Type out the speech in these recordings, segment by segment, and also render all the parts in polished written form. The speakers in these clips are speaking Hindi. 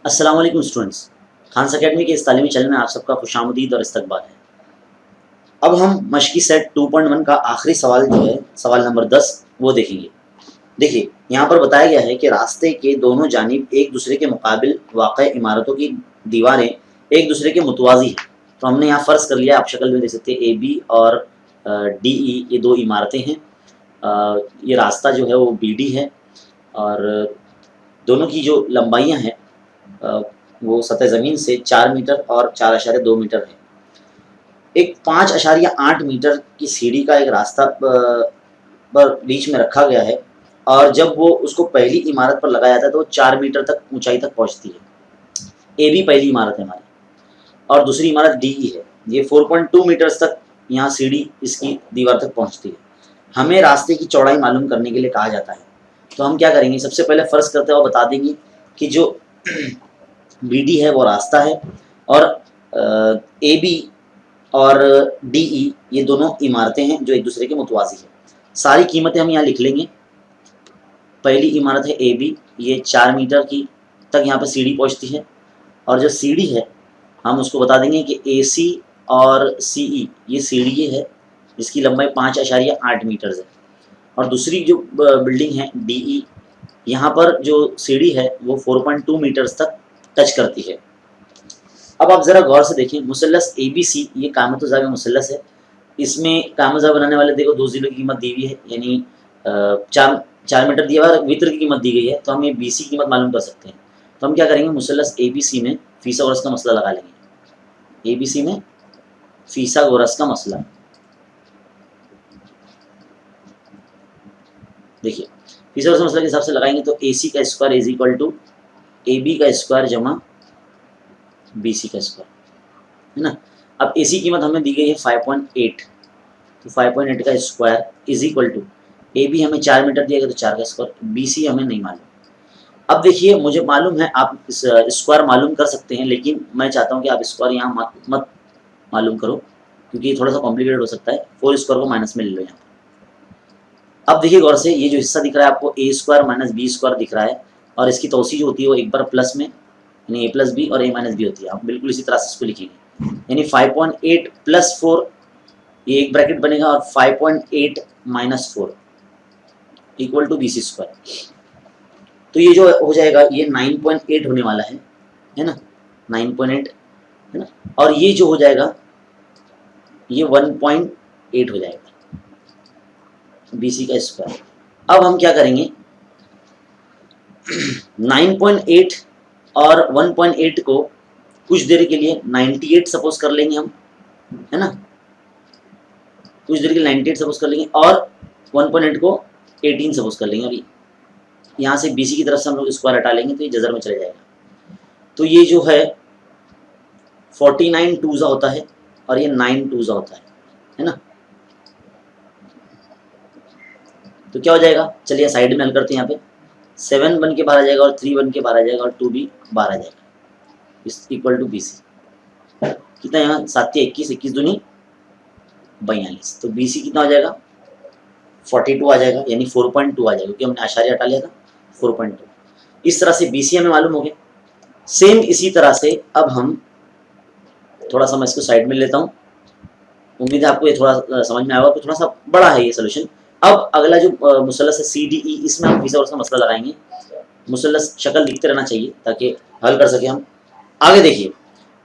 अस्सलाम वालेकुम स्टूडेंट्स। खान्स अकेडमी के इस तालीमी चैनल में आप सबका खुशामदीद और इस्तकबाल है। अब हम मशक़ी सेट 2.1 का आखिरी सवाल जो है, सवाल नंबर 10 वो देखेंगे। देखिए, यहाँ पर बताया गया है कि रास्ते के दोनों जानिब एक दूसरे के मुकाबिल वाक़ई इमारतों की दीवारें एक दूसरे के मुतवाज़ी हैं। तो हमने यहाँ फ़र्ज़ कर लिया, आप शक्ल में देख सकते हैं AB और DE ये दो इमारतें हैं। ये रास्ता जो है वो BD है और दोनों की जो लंबाइयाँ हैं वो सतह ज़मीन से 4 मीटर और 4.2 मीटर है। एक 5.8 मीटर की सीढ़ी का एक रास्ता पर बीच में रखा गया है और जब वो उसको पहली इमारत पर लगाया जाता है तो वो 4 मीटर तक ऊंचाई तक पहुंचती है। AB पहली इमारत है हमारी और दूसरी इमारत DE है। ये 4.2 मीटर्स तक यहाँ सीढ़ी इसकी दीवार तक पहुंचती है। हमें रास्ते की चौड़ाई मालूम करने के लिए कहा जाता है। तो हम क्या करेंगे, सबसे पहले फ़र्ज़ करते हैं और बता देंगे कि जो BD है वो रास्ता है और AB और DE ये दोनों इमारतें हैं जो एक दूसरे के मुतवाज़ी हैं। सारी कीमतें हम यहाँ लिख लेंगे। पहली इमारत है AB, ये 4 मीटर की तक यहाँ पर सीढ़ी पहुँचती है और जो सीढ़ी है हम उसको बता देंगे कि AC और CE ये सीढ़ी है जिसकी लंबाई 5.8 मीटर्स है। और दूसरी जो बिल्डिंग है DE, यहाँ पर जो सीढ़ी है वो 4.2 मीटर्स तक टच करती है। अब आप ज़रा गौर से देखें, मुसल्लस ABC ये कामतुज़्ज़ावी मुसल्लस है। इसमें कामतुज़्ज़ा बनाने वाले देखो 2 ज़ीरो की कीमत दी हुई है, यानी 4 मीटर दिया हुआ है, वित्र की कीमत दी गई है, तो हम ये BC की कीमत मालूम कर सकते हैं। तो हम क्या करेंगे, मुसल्लस ABC में फीसागोरस का मसला लगा लेंगे। ABC में फीसागोरस का मसला, देखिए फीसागोरस का मसला के हिसाब से लगाएंगे तो AC का square is equal to AB का स्क्वायर जमा BC का स्क्वायर, है ना। अब AC की कीमत हमें दी गई है 5.8, तो 5.8 का square is equal to AB हमें 4 मीटर दिया गया तो 4 का स्क्वायर, BC हमें नहीं मालूम। अब देखिए, मुझे मालूम है आप स्क्वायर मालूम कर सकते हैं, लेकिन मैं चाहता हूँ कि आप स्क्वायर यहाँ मत मालूम करो क्योंकि ये थोड़ा सा कॉम्प्लिकेटेड हो सकता है। 4 स्क्वायर को माइनस में ले लो यहाँ पर। अब देखिए गौर से, ये जो हिस्सा दिख रहा है आपको A square minus B square दिख रहा है और इसकी तौसीह जो होती है वो एक बार प्लस में, यानी A प्लस बी और A माइनस बी होती है। आप बिल्कुल इसी तरह से इसको लिखिए, यानी 5.8 प्लस 4 ये एक ब्रैकेट बनेगा और 5.8 minus 4 equal to BC square. तो ये जो हो जाएगा ये 9.8 होने वाला है ना, 9.8 है ना, और ये जो हो जाएगा ये 1.8 हो जाएगा BC का स्क्वायर। अब हम क्या करेंगे, 9.8 और 1.8 को कुछ देर के लिए 98 सपोज कर लेंगे हम, है ना, कुछ देर के लिए 98 सपोज कर लेंगे और 1.8 को 18 सपोज कर लेंगे। अभी यहाँ से BC की तरफ से हम लोग स्क्वायर हटा लेंगे तो ये जजर में चले जाएगा। तो ये जो है 49 टूज़ा होता है और ये 9 टूज़ा होता है ना। तो क्या हो जाएगा, चलिए साइड में हल करते हैं। यहाँ पे 7 बन के बाहर आ जाएगा और 3 बन के बाहर आ जाएगा और 2 भी बाहर आ जाएगा, इस इक्वल टू BC। कितना यहाँ 7 21, 21 दूनी 42, तो BC कितना हो जाएगा 42 आ जाएगा, यानी 4.2 आ जाएगा क्योंकि हमने आशार्य हटा लिया था 4.2। इस तरह से BC हमें मालूम हो गया। सेम इसी तरह से अब हम थोड़ा सा मैं इसको साइड में लेता हूँ, उम्मीद है आपको ये थोड़ा समझ में आएगा। तो थोड़ा सा बड़ा है ये सोल्यूशन। अब अगला जो मुसल्लस है CDE, इसमें हम फीसागोरस का मसला लगाएंगे। मुसल्लस शक्ल लिखते रहना चाहिए ताकि हल कर सके हम। आगे देखिए,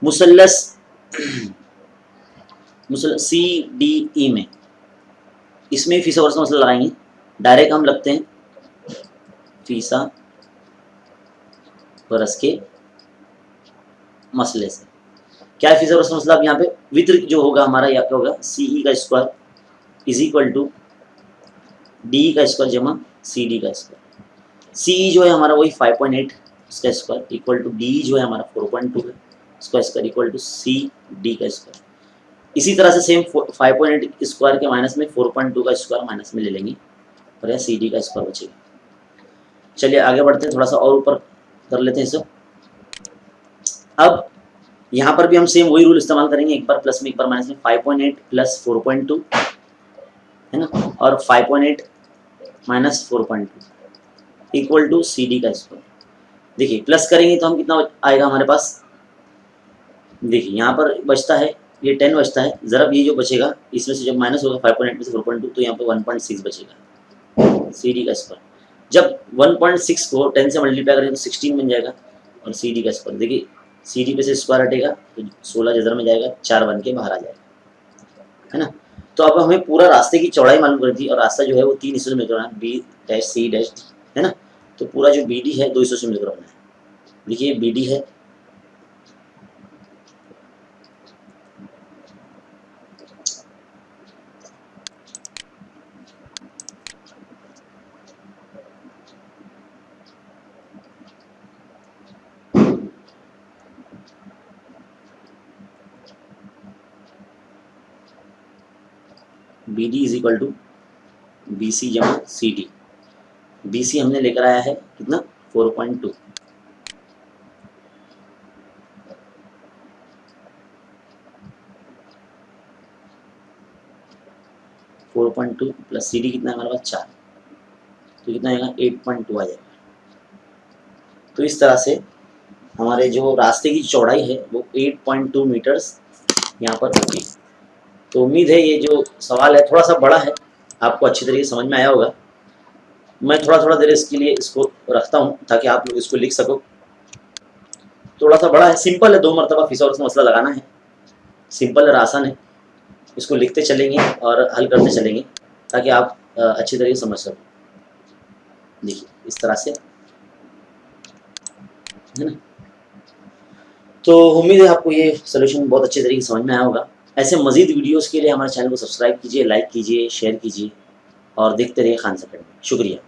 मुसल्लस CDE में, इसमें फीसागोरस का मसला लगाएंगे। डायरेक्ट हम लगते हैं फीसागोरस के मसले से। क्या है फीसागोरस का मसला, अब यहाँ पे वित्र जो होगा हमारा या क्या होगा, CE का square is equal to DE का स्क्वायर जमा CD का स्क्वायर। CE जो है हमारा वही 5.8 इसका स्क्वायर इक्वल टू DE जो है हमारा 4.2 है इसका स्क्वायर इक्वल टू CD का स्क्वायर। इसी तरह से सेम 5.8 स्क्वायर के माइनस में 4.2 का स्क्वायर माइनस में ले लेंगे और यह CD का स्क्वायर बचेगा। चलिए आगे बढ़ते हैं, थोड़ा सा और ऊपर कर लेते हैं इसे। अब यहाँ पर भी हम सेम वही रूल इस्तेमाल करेंगे, एक बार प्लस में एक बार माइनस में। 5.8 प्लस 4.2 है ना, और 5.8 माइनस 4.2 इक्वल टू CD का स्क्वायर। देखिए प्लस करेंगे तो हम कितना आएगा हमारे पास, देखिए यहाँ पर बचता है ये 10 बचता है, ज़रा ये जो बचेगा इसमें से जब माइनस होगा 5.8 में से 4.2 तो यहाँ पे 1.6 बचेगा सी डी का स्क्वायर। जब 1.6 को 10 से मल्टीप्लाई करेंगे तो 16 बन जाएगा और सी डी का स्क्वायर, देखिए सी डी पे से स्क्वायर हटेगा तो 16 जजर में जाएगा, 4 बन के बाहर आ जाएगा, है ना। तो अब हमें पूरा रास्ते की चौड़ाई मालूम करनी थी और रास्ता जो है वो 3 हिस्सों में मिलकर बना है, B dash C dash D, है ना। तो पूरा जो बी डी है 2 हिस्सों से मिलकर बना है, देखिए बी डी है, B D is equal to B C जमा सी डी। बी सी हमने लेकर आया है कितना 4.2, 4.2 प्लस सी डी कितना है हमारे पास 4, तो कितना आएगा 8.2 आ जाएगा। तो इस तरह से हमारे जो रास्ते की चौड़ाई है वो 8.2 मीटर्स यहाँ पर होगी। तो उम्मीद है ये जो सवाल है थोड़ा सा बड़ा है, आपको अच्छी तरीके से समझ में आया होगा। मैं थोड़ा थोड़ा देर इसके लिए इसको रखता हूँ ताकि आप लोग इसको लिख सको। थोड़ा सा बड़ा है, सिंपल है, 2 मरतबा फिर और मसला लगाना है, सिंपल और आसान है। इसको लिखते चलेंगे और हल करते चलेंगे ताकि आप अच्छी तरीके से समझ सको। देखिए इस तरह से, है ना। तो उम्मीद है आपको ये सोल्यूशन बहुत अच्छे तरीके से समझ में आया होगा। ऐसे मजीद वीडियोस के लिए हमारे चैनल को सब्सक्राइब कीजिए, लाइक कीजिए, शेयर कीजिए और देखते रहिए खान अकेडमी। शुक्रिया।